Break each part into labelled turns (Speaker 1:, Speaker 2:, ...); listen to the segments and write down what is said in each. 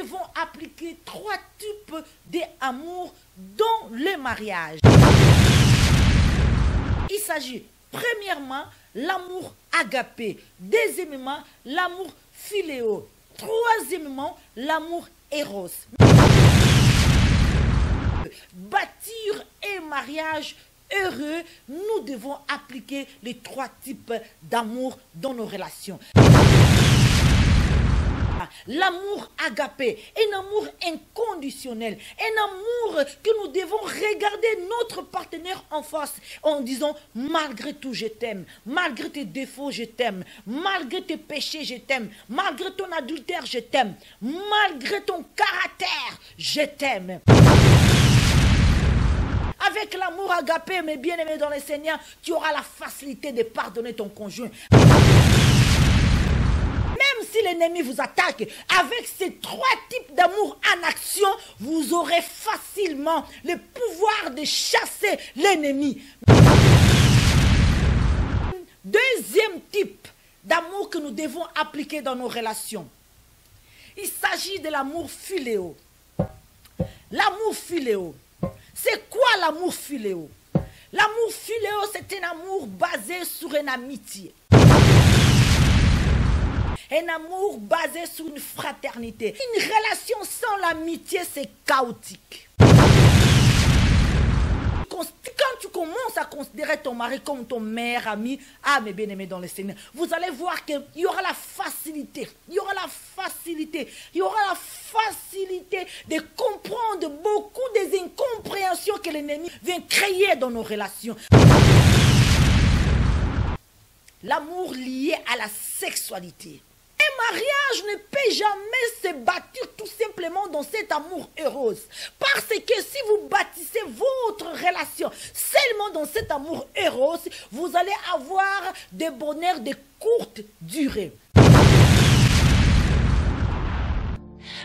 Speaker 1: devons appliquer 3 types d'amour dans le mariage. Il s'agit premièrement l'amour agapé, deuxièmement l'amour philéo, troisièmement l'amour éros. Bâtir un mariage heureux, nous devons appliquer les 3 types d'amour dans nos relations. L'amour agapé, un amour inconditionnel, un amour que nous devons regarder notre partenaire en face en disant malgré tout je t'aime, malgré tes défauts je t'aime, malgré tes péchés je t'aime, malgré ton adultère je t'aime, malgré ton caractère je t'aime. Avec l'amour agapé, mes bien-aimés dans le Seigneur, tu auras la facilité de pardonner ton conjoint. Même si l'ennemi vous attaque, avec ces 3 types d'amour en action, vous aurez facilement le pouvoir de chasser l'ennemi. Deuxième type d'amour que nous devons appliquer dans nos relations. Il s'agit de l'amour philéo. L'amour philéo. C'est quoi l'amour philéo? L'amour philéo, c'est un amour basé sur une amitié. Un amour basé sur une fraternité. Une relation sans l'amitié, c'est chaotique. Quand tu commences à considérer ton mari comme ton meilleur ami, mes bien-aimés dans le Seigneur, vous allez voir qu'il y aura la facilité. Il y aura la facilité. Il y aura la facilité de comprendre beaucoup des incompréhensions que l'ennemi vient créer dans nos relations. L'amour lié à la sexualité. Un mariage ne peut jamais se bâtir tout simplement dans cet amour heureux. Parce que si vous bâtissez votre relation seulement dans cet amour heureux, vous allez avoir des bonheurs de courte durée.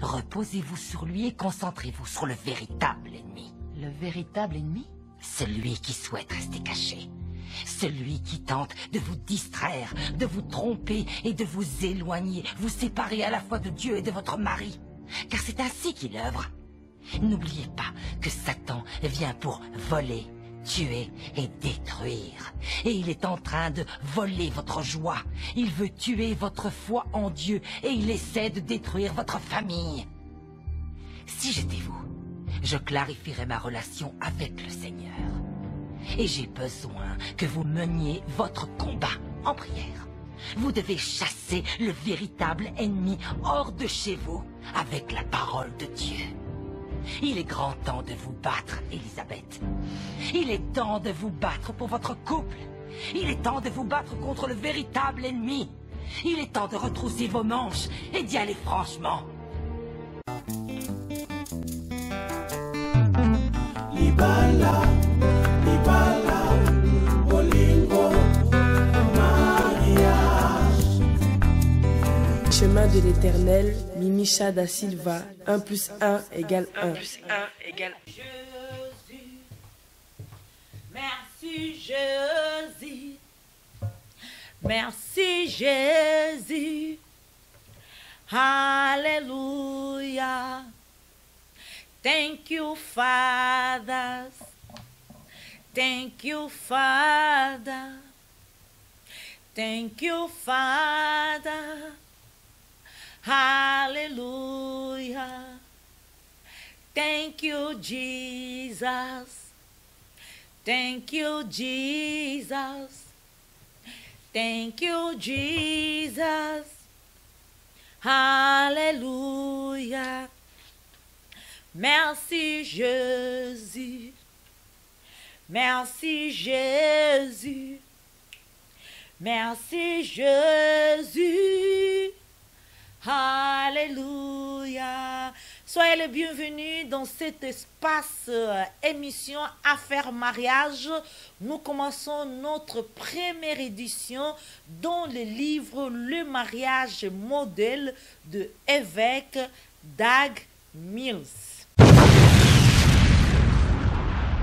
Speaker 2: Reposez-vous sur lui et concentrez-vous sur le véritable ennemi.
Speaker 3: Le véritable ennemi?
Speaker 2: Celui qui souhaite rester caché. Celui qui tente de vous distraire, de vous tromper et de vous éloigner, vous séparer à la fois de Dieu et de votre mari. Car c'est ainsi qu'il œuvre. N'oubliez pas que Satan vient pour voler, tuer et détruire. Et il est en train de voler votre joie. Il veut tuer votre foi en Dieu et il essaie de détruire votre famille. Si j'étais vous, je clarifierais ma relation avec le Seigneur. Et j'ai besoin que vous meniez votre combat en prière. Vous devez chasser le véritable ennemi hors de chez vous avec la parole de Dieu. Il est grand temps de vous battre, Élisabeth. Il est temps de vous battre pour votre couple. Il est temps de vous battre contre le véritable ennemi. Il est temps de retrousser vos manches et d'y aller franchement.
Speaker 4: Libala.
Speaker 5: Chemin de l'Éternel, Mimicha da Silva, 1 + 1 = 1.
Speaker 1: Jésus, merci Jésus, merci Jésus, Alléluia. Thank you, Father. Thank you, Father. Thank you, Father. Hallelujah. Thank you, Jesus. Thank you, Jesus. Thank you, Jesus. Hallelujah. Merci, Jésus. Merci, Jésus. Merci, Jésus. Alléluia. Soyez les bienvenus dans cet espace émission Affaires Mariage. Nous commençons notre première édition dans le livre Le mariage modèle de évêque Dag Mills.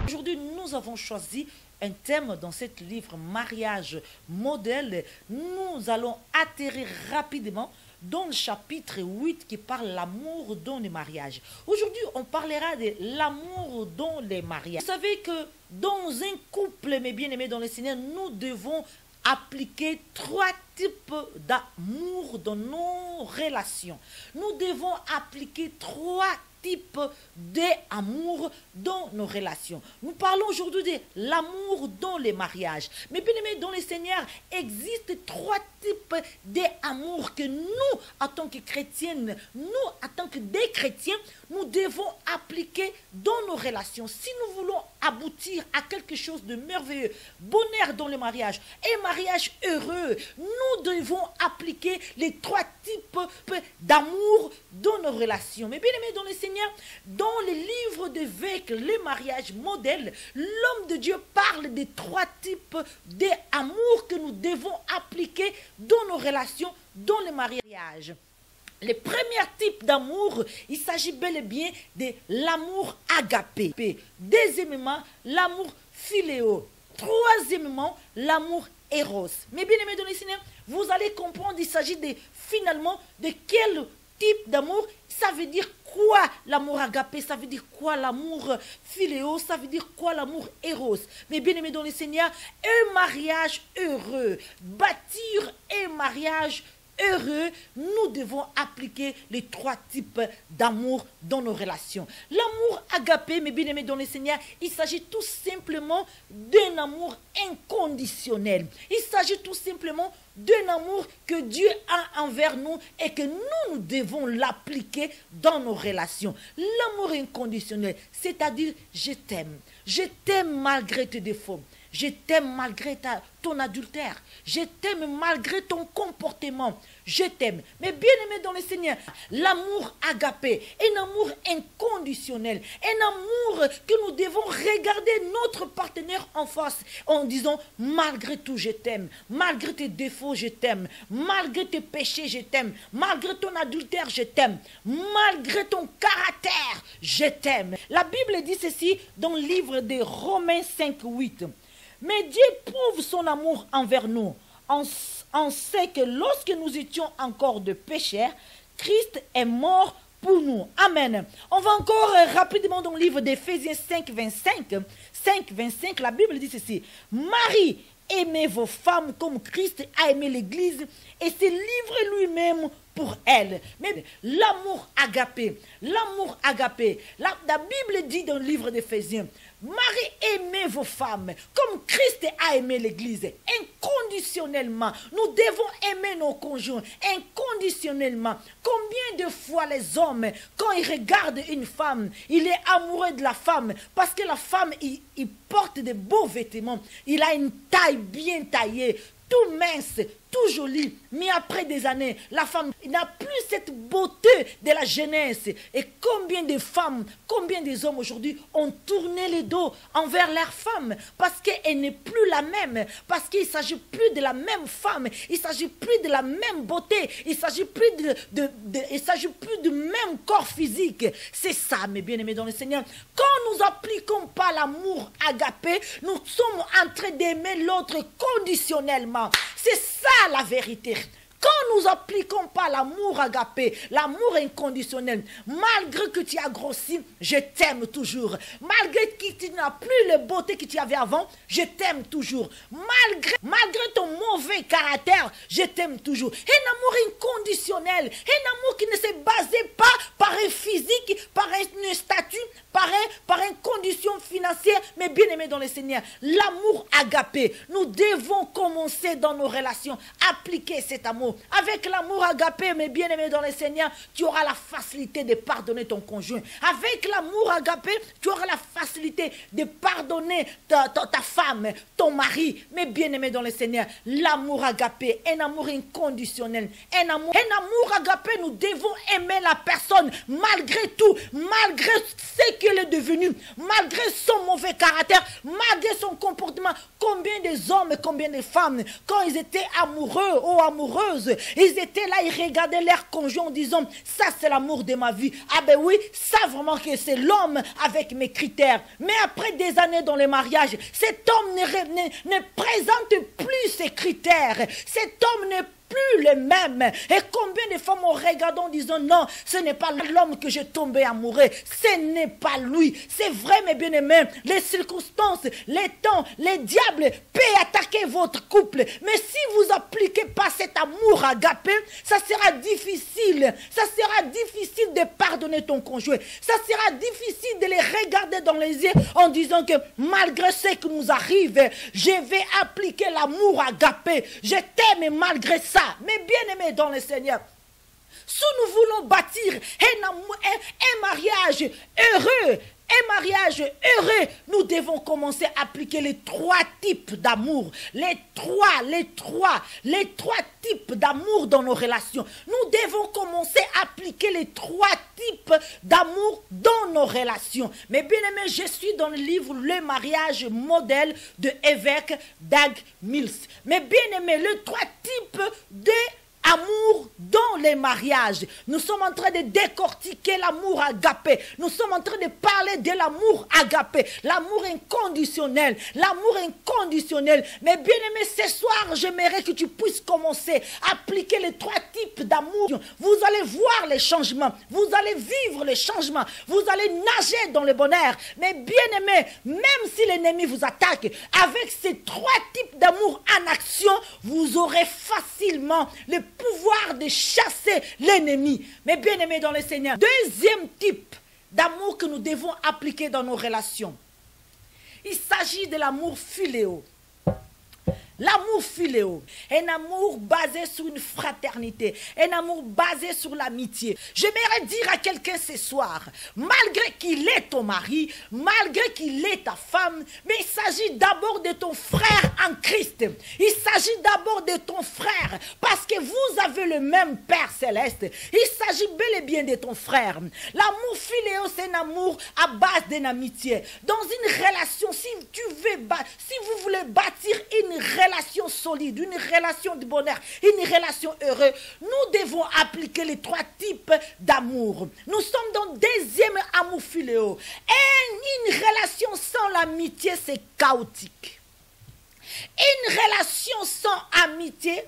Speaker 1: Aujourd'hui, nous avons choisi un thème dans ce livre mariage modèle. Nous allons atterrir rapidement dans le chapitre 8 qui parle de l'amour dans les mariages. Aujourd'hui, on parlera de l'amour dans les mariages. Vous savez que dans un couple, mes bien-aimés dans le Seigneur, nous devons appliquer 3 types d'amour dans nos relations. Nous devons appliquer 3 types d'amour dans nos relations. Nous parlons aujourd'hui de l'amour dans les mariages. Mais bien aimés dans le Seigneur, existe 3 types d'amour que nous, en tant que chrétiennes, nous, en tant que des chrétiens, nous devons appliquer dans nos relations. Si nous voulons aboutir à quelque chose de merveilleux, bonheur dans le mariage, un mariage heureux, nous devons appliquer les 3 types d'amour dans nos relations. Mais bien aimés dans le Seigneur, dans le livre d'évêques, les mariages modèles, l'homme de Dieu parle des 3 types d'amour que nous devons appliquer dans nos relations, dans le mariage. Le premier type d'amour, il s'agit bel et bien de l'amour agapé. Deuxièmement, l'amour philéo. Troisièmement, l'amour éros. Mais bien aimé dans le Seigneur, vous allez comprendre, il s'agit finalement de quel type d'amour. Ça veut dire quoi l'amour agapé? Ça veut dire quoi l'amour philéo? Ça veut dire quoi l'amour éros? Mais bien aimé dans le Seigneur, un mariage heureux, bâtir un mariage heureux, nous devons appliquer les 3 types d'amour dans nos relations. L'amour agapé, mes bien-aimés dans le Seigneur, il s'agit tout simplement d'un amour inconditionnel. Il s'agit tout simplement d'un amour que Dieu a envers nous et que nous devons l'appliquer dans nos relations. L'amour inconditionnel, c'est-à-dire je t'aime malgré tes défauts. Je t'aime malgré ton adultère. Je t'aime malgré ton comportement. Je t'aime. Mais bien aimé dans le Seigneur, l'amour agapé, un amour inconditionnel, un amour que nous devons regarder notre partenaire en face en disant malgré tout je t'aime, malgré tes défauts je t'aime, malgré tes péchés je t'aime, malgré ton adultère je t'aime, malgré ton caractère je t'aime. La Bible dit ceci dans le livre de Romains 5:8. Mais Dieu prouve son amour envers nous. On sait que lorsque nous étions encore de pécheurs, Christ est mort pour nous. Amen. On va encore rapidement dans le livre d'Éphésiens 5:25. 5:25, la Bible dit ceci. Marie, aimez vos femmes comme Christ a aimé l'Église et s'est livré lui-même pour elle. Mais l'amour agapé, la Bible dit dans le livre d'Éphésiens, Marie, aimez vos femmes comme Christ a aimé l'Église, inconditionnellement. Nous devons aimer nos conjoints, inconditionnellement. Combien de fois les hommes, quand ils regardent une femme, il est amoureux de la femme, parce que la femme, il porte de beaux vêtements, il a une taille bien taillée, tout mince, tout joli, mais après des années, la femme n'a plus cette beauté de la jeunesse. Et combien de femmes, combien des hommes aujourd'hui ont tourné les dos envers leur femme parce qu'elle n'est plus la même, parce qu'il ne s'agit plus de la même femme, il ne s'agit plus de la même beauté, il ne s'agit plus il s'agit plus du même corps physique. C'est ça, mes bien-aimés dans le Seigneur. Quand nous n'appliquons pas l'amour agapé, nous sommes en train d'aimer l'autre conditionnellement. C'est ça la vérité. Quand nous n'appliquons pas l'amour agapé, l'amour inconditionnel, malgré que tu as grossi, je t'aime toujours. Malgré que tu n'as plus la beauté que tu avais avant, je t'aime toujours. Malgré ton mauvais caractère, je t'aime toujours. Un amour inconditionnel, un amour qui ne se basait pas par un physique, par un statut, par une condition financière, mais bien aimé dans le Seigneur. L'amour agapé, nous devons commencer dans nos relations, appliquer cet amour. Avec l'amour agapé, mes bien-aimés dans le Seigneur, tu auras la facilité de pardonner ton conjoint. Avec l'amour agapé, tu auras la facilité de pardonner ta femme, ton mari. Mes bien-aimés dans le Seigneur, l'amour agapé, un amour inconditionnel, un amour agapé, nous devons aimer la personne malgré tout, malgré ce qu'elle est devenue, malgré son mauvais caractère, malgré son comportement. Combien des hommes, combien de femmes, quand ils étaient amoureux ou amoureuses, ils étaient là, ils regardaient leur conjoint en disant, ça c'est l'amour de ma vie. Ah ben oui, ça vraiment que c'est l'homme avec mes critères. Mais après des années dans le mariage, cet homme ne présente plus ses critères. Cet homme ne plus les mêmes. Et combien de femmes ont regardé en disant non, ce n'est pas l'homme que j'ai tombé amoureux, ce n'est pas lui. C'est vrai, mes bien-aimés, les circonstances, les temps, les diables peuvent attaquer votre couple. Mais si vous appliquez pas cet amour agapé, ça sera difficile. Ça sera difficile de pardonner ton conjoint. Ça sera difficile de les regarder dans les yeux en disant que malgré ce qui nous arrive, je vais appliquer l'amour agapé. Je t'aime malgré ça. Mais bien aimé dans le Seigneur, si nous voulons bâtir un mariage heureux, nous devons commencer à appliquer les 3 types d'amour. Les trois types d'amour dans nos relations. Nous devons commencer à appliquer les 3 types d'amour dans nos relations. Mais bien aimé, je suis dans le livre Le mariage modèle de évêque Dag Mills. Mais bien aimé, les 3 types d'amour dans les mariages. Nous sommes en train de décortiquer l'amour agapé. Nous sommes en train de parler de l'amour agapé. L'amour inconditionnel. L'amour inconditionnel. Mais bien aimé, ce soir, j'aimerais que tu puisses commencer à appliquer les 3 types d'amour. Vous allez voir les changements. Vous allez vivre les changements. Vous allez nager dans le bonheur. Mais bien aimé, même si l'ennemi vous attaque, avec ces 3 types d'amour en action, vous aurez facilement le pouvoir de chasser l'ennemi. Mais bien aimé dans le Seigneur, deuxième type d'amour que nous devons appliquer dans nos relations, il s'agit de l'amour philéo. L'amour philéo, un amour basé sur une fraternité, un amour basé sur l'amitié. J'aimerais dire à quelqu'un ce soir, malgré qu'il est ton mari, malgré qu'il est ta femme, mais il s'agit d'abord de ton frère en Christ. Il s'agit d'abord de ton frère, parce que vous avez le même Père céleste. Il s'agit bel et bien de ton frère. L'amour philéo, c'est un amour à base d'une amitié. Dans une relation, si vous voulez bâtir une relation solide, une relation de bonheur, une relation heureuse, nous devons appliquer les 3 types d'amour. Nous sommes dans le deuxième amour philéo. Et une relation sans l'amitié, c'est chaotique. Une relation sans amitié,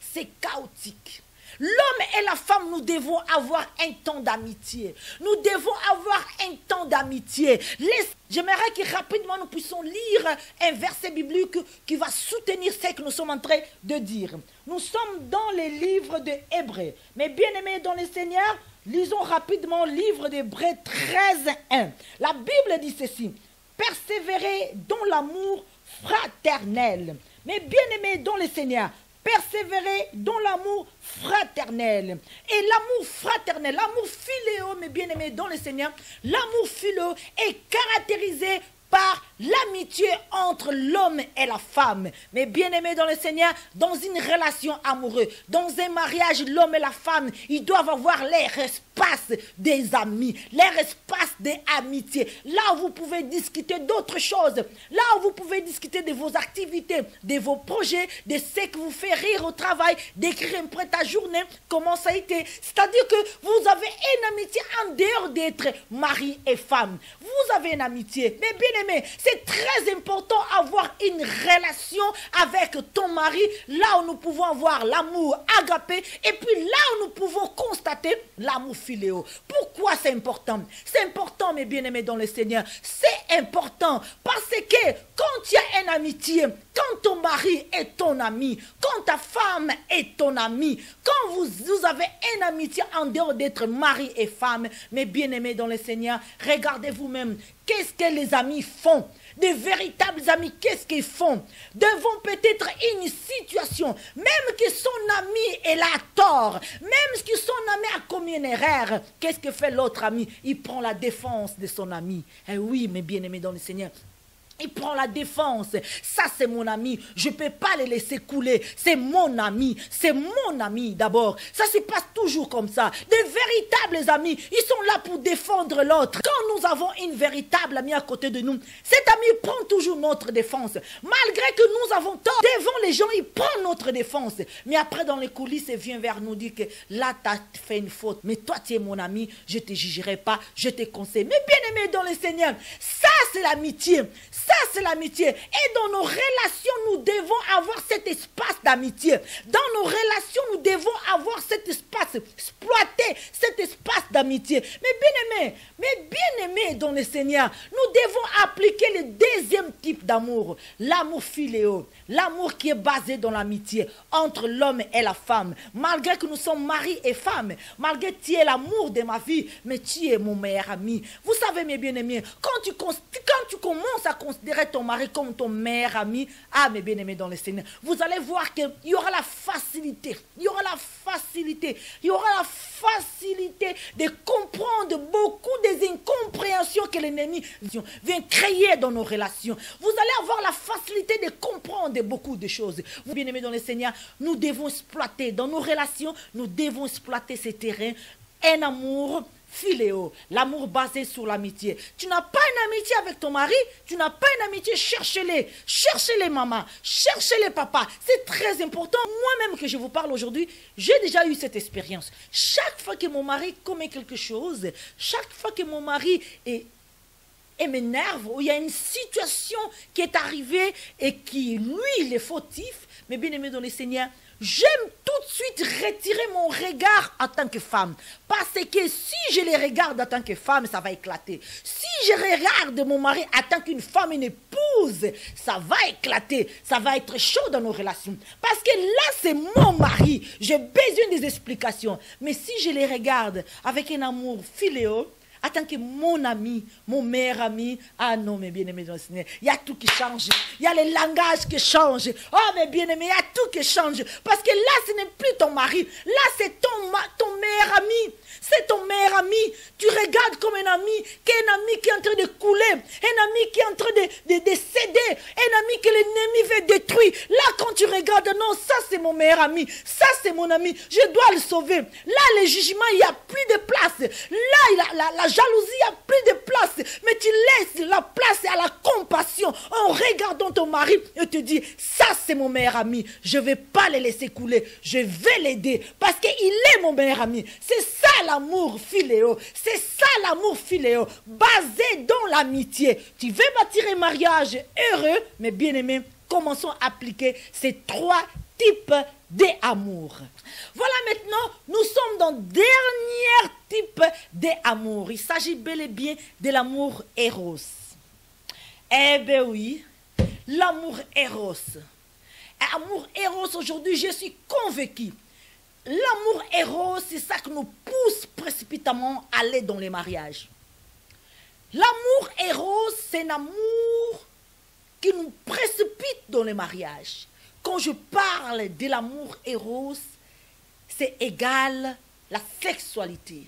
Speaker 1: c'est chaotique. L'homme et la femme, nous devons avoir un temps d'amitié. Nous devons avoir un temps d'amitié. J'aimerais que rapidement nous puissions lire un verset biblique qui va soutenir ce que nous sommes en train de dire. Nous sommes dans les livres de Hébreux. Mais bien aimés dans le Seigneur, lisons rapidement le livre d'Hébreux 13:1. La Bible dit ceci: persévérez dans l'amour fraternel. Mais bien aimés dans le Seigneur, persévérer dans l'amour fraternel. Et l'amour fraternel, l'amour philéo, mes bien-aimés dans le Seigneur, l'amour philéo est caractérisé par l'amitié entre l'homme et la femme. Mais bien-aimés dans le Seigneur, dans une relation amoureuse, dans un mariage, l'homme et la femme, ils doivent avoir leur espace des amis, leur espace des amitiés. Là où vous pouvez discuter d'autres choses, là où vous pouvez discuter de vos activités, de vos projets, de ce que vous fait rire au travail, d'écrire un peu ta journée, comment ça a été. C'est-à-dire que vous avez une amitié en dehors d'être mari et femme. Vous avez une amitié, mais bien aimé, c'est très important d'avoir une relation avec ton mari, là où nous pouvons avoir l'amour agapé, et puis là où nous pouvons constater l'amour philéo. Pourquoi c'est important? C'est important, mes bien-aimés dans le Seigneur. C'est important parce que quand tu as une amitié, quand ton mari est ton ami, quand ta femme est ton ami, quand vous avez une amitié en dehors d'être mari et femme, mes bien-aimés dans le Seigneur, regardez vous-même. Qu'est-ce que les amis font? Des véritables amis, qu'est-ce qu'ils font? Devant peut-être une situation, même que son ami est là tort, même que son ami a commis une erreur, qu'est-ce que fait l'autre ami? Il prend la défense de son ami. Eh oui, mes bien-aimés dans le Seigneur, il prend la défense. Ça, c'est mon ami. Je ne peux pas le laisser couler. C'est mon ami. C'est mon ami d'abord. Ça se passe toujours comme ça. Des véritables amis, ils sont là pour défendre l'autre. Quand nous avons une véritable amie à côté de nous, cet ami prend toujours notre défense. Malgré que nous avons tort, devant les gens, il prend notre défense. Mais après, dans les coulisses, il vient vers nous dire que là, tu as fait une faute. Mais toi, tu es mon ami. Je ne te jugerai pas. Je te conseille. Mais bien aimé dans le Seigneur, ça, c'est l'amitié. Ça, c'est l'amitié. Et dans nos relations, nous devons avoir cet espace d'amitié. Dans nos relations, nous devons avoir cet espace, exploiter cet espace d'amitié. Mais bien aimés dans le Seigneur, nous devons appliquer le deuxième type d'amour, l'amour philéo, l'amour qui est basé dans l'amitié entre l'homme et la femme. Malgré que nous sommes mari et femme, malgré que tu es l'amour de ma vie, mais tu es mon meilleur ami. Vous savez, mes bien-aimés, quand tu commences à considérer ton mari comme ton meilleur ami, mes bien-aimés dans le Seigneur, vous allez voir qu'il y aura la facilité, de comprendre beaucoup des incompréhensions que l'ennemi vient créer dans nos relations. Vous allez avoir la facilité de comprendre beaucoup de choses. Vous, bien-aimés dans le Seigneur, nous devons exploiter dans nos relations, nous devons exploiter ces terrains, un amour philéo, l'amour basé sur l'amitié. Tu n'as pas une amitié avec ton mari, tu n'as pas une amitié, cherchez-les. Cherchez-les, maman, cherchez-les, papa. C'est très important. Moi-même que je vous parle aujourd'hui, j'ai déjà eu cette expérience. Chaque fois que mon mari commet quelque chose, chaque fois que mon mari m'énerve, ou il y a une situation qui est arrivée et qui, lui, il est fautif, mais bien aimé dans le Seigneur, j'aime tout de suite retirer mon regard en tant que femme. Parce que si je les regarde en tant que femme, ça va éclater. Si je regarde mon mari en tant qu'une femme, une épouse, ça va éclater. Ça va être chaud dans nos relations. Parce que là, c'est mon mari. J'ai besoin des explications. Mais si je les regarde avec un amour philéo, en tant que mon ami, mon meilleur ami, non, mes bien-aimés dans le Seigneur, il y a tout qui change. Il y a les langages qui changent. Oh, mes bien-aimés, il y a tout qui change. Parce que là, ce n'est plus ton mari. Là, c'est ton meilleur ami. C'est ton meilleur ami. Tu regardes comme un ami qui est en train de couler. Un ami qui est en train de céder. Un ami que l'ennemi veut détruire. Là, quand tu regardes, non, ça, c'est mon meilleur ami. Ça, c'est mon ami. Je dois le sauver. Là, le jugement, il n'y a plus de place. Là, la jalousie, il n'y a plus de place. Mais tu laisses la place à la compassion en regardant ton mari et te dis, ça c'est mon meilleur ami. Je ne vais pas le laisser couler. Je vais l'aider parce qu'il est mon meilleur ami. C'est ça l'amour philéo. C'est ça l'amour philéo. Basé dans l'amitié. Tu veux bâtir un mariage heureux, mais bien aimé, commençons à appliquer ces trois types d'amour. Voilà, maintenant, nous sommes dans le dernier type d'amour. Il s'agit bel et bien de l'amour éros. Eh bien oui, l'amour éros. Amour éros, aujourd'hui, je suis convaincu. L'amour éros, c'est ça qui nous pousse précipitamment à aller dans les mariages. L'amour éros, c'est un amour qui nous précipite dans les mariages. Quand je parle de l'amour éros, c'est égal la sexualité.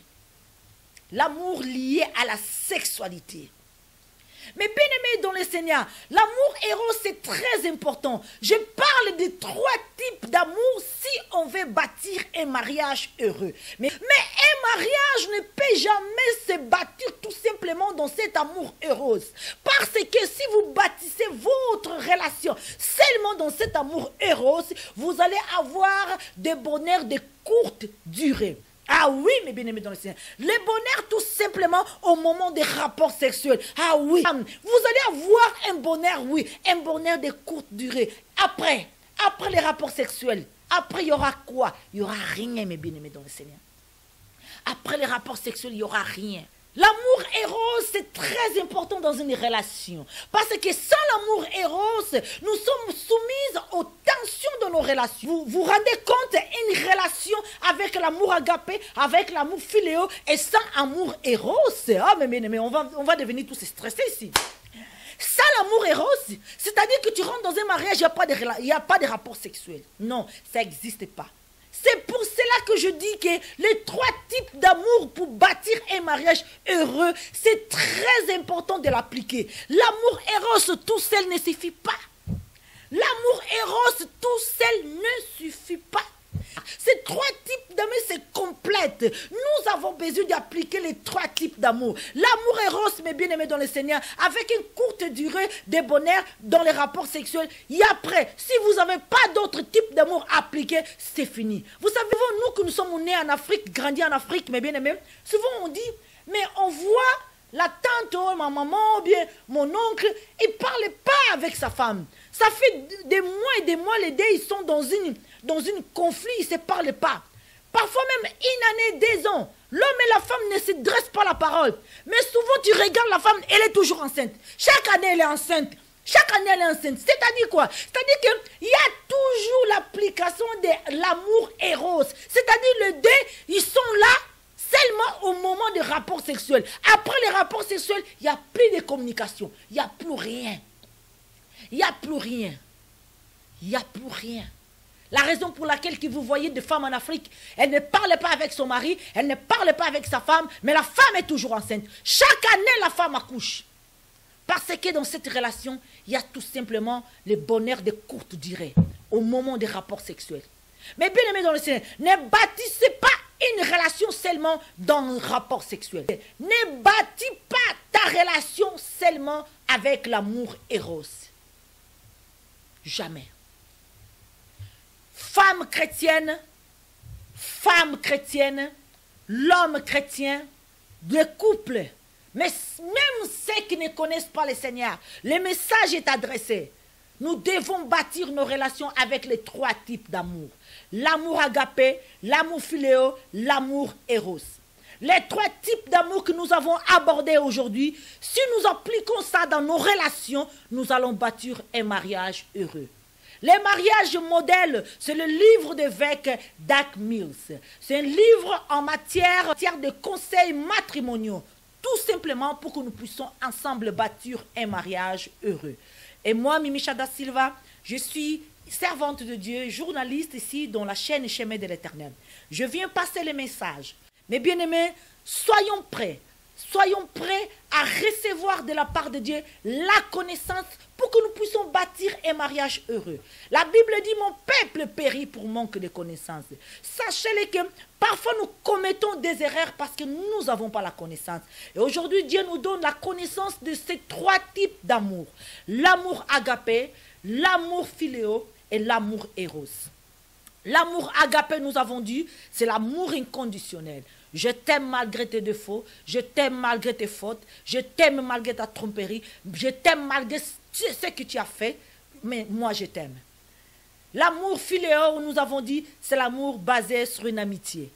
Speaker 1: L'amour lié à la sexualité. Mais bien aimé dans le Seigneur, l'amour éros c'est très important. Je parle de trois types d'amour si on veut bâtir un mariage heureux. Mais un mariage ne peut jamais se bâtir tout simplement dans cet amour éros. Parce que si vous bâtissez votre relation seulement dans cet amour éros, vous allez avoir des bonheurs de courte durée. Ah oui, mes bien-aimés dans le Seigneur. Le bonheur tout simplement au moment des rapports sexuels. Ah oui, vous allez avoir un bonheur, oui, un bonheur de courte durée. Après les rapports sexuels, après il y aura quoi? Il n'y aura rien, mes bien-aimés dans le Seigneur. Après les rapports sexuels, il n'y aura rien. L'amour éros, c'est très important dans une relation. Parce que sans l'amour éros, nous sommes soumises aux tensions de nos relations. Vous vous rendez compte, une relation avec l'amour agapé, avec l'amour philéo et sans amour éros. Ah, mais on va devenir tous stressés ici. Sans l'amour éros, c'est-à-dire que tu rentres dans un mariage, il n'y a pas de rapport sexuel. Non, ça n'existe pas. C'est pour cela que je dis que les trois types d'amour pour bâtir un mariage heureux, c'est très important de l'appliquer. L'amour éros tout seul ne suffit pas. L'amour éros tout seul ne suffit pas. Ces trois types d'amour, c'est complète. Nous avons besoin d'appliquer les trois types d'amour. L'amour éros, mes bien-aimés dans le Seigneur, avec une courte durée de bonheur dans les rapports sexuels. Et après, si vous n'avez pas d'autres types d'amour appliqués, c'est fini. Vous savez, nous que nous sommes nés en Afrique, grandis en Afrique, mes bien-aimés, souvent on dit, mais on voit La tante, oh, ma maman, ou bien mon oncle, il ne parlait pas avec sa femme. Ça fait des mois et des mois, les deux, ils sont dans une conflit, ils ne se parlent pas. Parfois même une année, 2 ans, l'homme et la femme ne se dressent pas la parole. Mais souvent, tu regardes la femme, elle est toujours enceinte. Chaque année, elle est enceinte. Chaque année, elle est enceinte. C'est-à-dire quoi? C'est-à-dire qu'il y a toujours l'application de l'amour éros. C'est-à-dire les deux, ils sont là seulement au moment des rapports sexuels. Après les rapports sexuels, il n'y a plus de communication. Il n'y a plus rien. Il n'y a plus rien. Il n'y a plus rien. La raison pour laquelle vous voyez des femmes en Afrique, elles ne parlent pas avec son mari, elles ne parlent pas avec sa femme, mais la femme est toujours enceinte. Chaque année, la femme accouche. Parce que dans cette relation, il y a tout simplement le bonheur de courte durée, au moment des rapports sexuels. Mais bien aimé dans le Seigneur, ne bâtissez pas une relation seulement dans un rapport sexuel. Ne bâtis pas ta relation seulement avec l'amour éros. Jamais. Femme chrétienne, l'homme chrétien, le couple, mais même ceux qui ne connaissent pas le Seigneur, le message est adressé. Nous devons bâtir nos relations avec les 3 types d'amour. L'amour agapé, l'amour philéo, l'amour éros. Les 3 types d'amour que nous avons abordés aujourd'hui, si nous appliquons ça dans nos relations, nous allons bâtir un mariage heureux. Les mariages modèles, c'est le livre d'évêque Dag Mills. C'est un livre en matière de conseils matrimoniaux. Tout simplement pour que nous puissions ensemble bâtir un mariage heureux. Et moi, Mimicha da Silva, je suis servante de Dieu, journaliste ici dans la chaîne Chemin de l'Éternel. Je viens passer le message. Mes bien-aimés, soyons prêts. Soyons prêts à recevoir de la part de Dieu la connaissance pour que nous puissions bâtir un mariage heureux. La Bible dit, mon peuple périt pour manque de connaissance. Sachez-le que parfois nous commettons des erreurs parce que nous n'avons pas la connaissance. Et aujourd'hui, Dieu nous donne la connaissance de ces 3 types d'amour. L'amour agapé, l'amour philéo et l'amour éros. L'amour agapé, nous avons dit, c'est l'amour inconditionnel. Je t'aime malgré tes défauts, je t'aime malgré tes fautes, je t'aime malgré ta tromperie, je t'aime malgré ce que tu as fait, mais moi je t'aime. L'amour philéo, nous avons dit, c'est l'amour basé sur une amitié.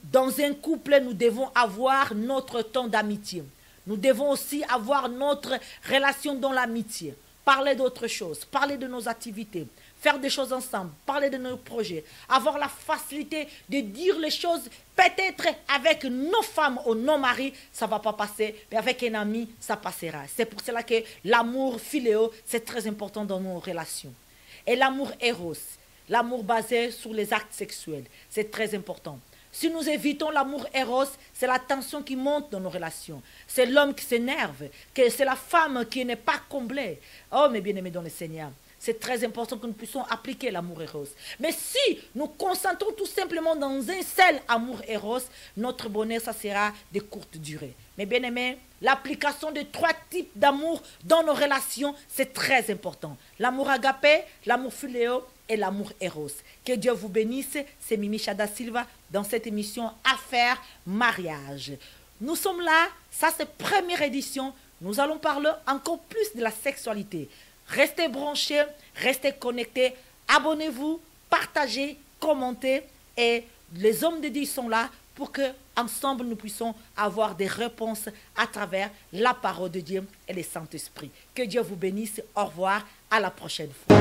Speaker 1: Dans un couple, nous devons avoir notre temps d'amitié. Nous devons aussi avoir notre relation dans l'amitié. Parler d'autres choses, parler de nos activités, faire des choses ensemble, parler de nos projets, avoir la facilité de dire les choses, peut-être avec nos femmes ou nos maris, ça ne va pas passer, mais avec un ami, ça passera. C'est pour cela que l'amour philéo, c'est très important dans nos relations. Et l'amour éros, l'amour basé sur les actes sexuels, c'est très important. Si nous évitons l'amour éros, c'est la tension qui monte dans nos relations. C'est l'homme qui s'énerve, c'est la femme qui n'est pas comblée. Oh, mes bien-aimés dans le Seigneur, c'est très important que nous puissions appliquer l'amour éros. Mais si nous concentrons tout simplement dans un seul amour éros, notre bonheur, ça sera de courte durée. Mais bien aimés, l'application de 3 types d'amour dans nos relations, c'est très important. L'amour agapé, l'amour philéo et l'amour éros. Que Dieu vous bénisse. C'est Mimicha da Silva dans cette émission Affaires Mariage. Nous sommes là, ça c'est première édition. Nous allons parler encore plus de la sexualité. Restez branchés, restez connectés, abonnez-vous, partagez, commentez et les hommes de Dieu sont là pour que ensemble nous puissions avoir des réponses à travers la parole de Dieu et le Saint-Esprit. Que Dieu vous bénisse. Au revoir, à la prochaine fois.